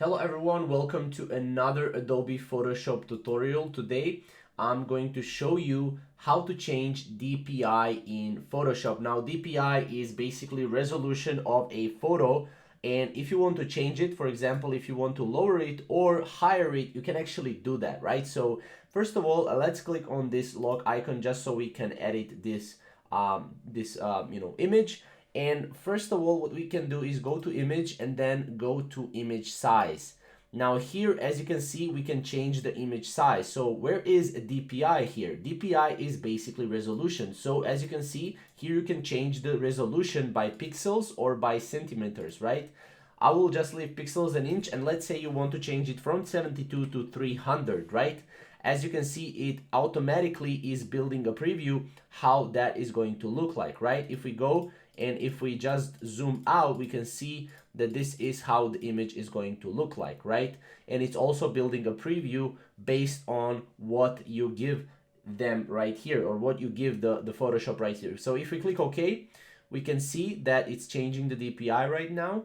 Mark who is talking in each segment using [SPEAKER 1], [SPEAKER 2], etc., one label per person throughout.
[SPEAKER 1] Hello everyone, welcome to another Adobe Photoshop tutorial. Today I'm going to show you how to change DPI in Photoshop. Now DPI is basically resolution of a photo, and if you want to change it, for example, if you want to lower it or higher it, you can actually do that, right? So first of all, let's click on this log icon just so we can edit this image. And first of all, what we can do is go to image and then go to image size. Now here, as you can see, we can change the image size. So where is DPI here? DPI is basically resolution. So as you can see, here you can change the resolution by pixels or by centimeters, right? I will just leave pixels an inch, and let's say you want to change it from 72 to 300, right? As you can see, it automatically is building a preview how that is going to look like, right? If we go and if we just zoom out, we can see that this is how the image is going to look like, right? And it's also building a preview based on what you give them right here, or what you give the Photoshop right here. So if we click OK, we can see that it's changing the DPI right now.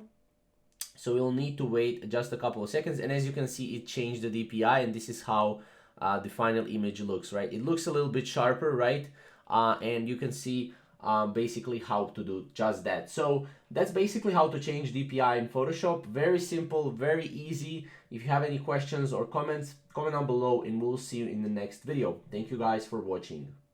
[SPEAKER 1] So we'll need to wait just a couple of seconds, and as you can see, it changed the DPI, and this is how the final image looks, right? It looks a little bit sharper, right? And you can see basically how to do just that. So that's basically how to change DPI in Photoshop. Very simple, very easy. If you have any questions or comments, comment down below, and we'll see you in the next video. Thank you guys for watching.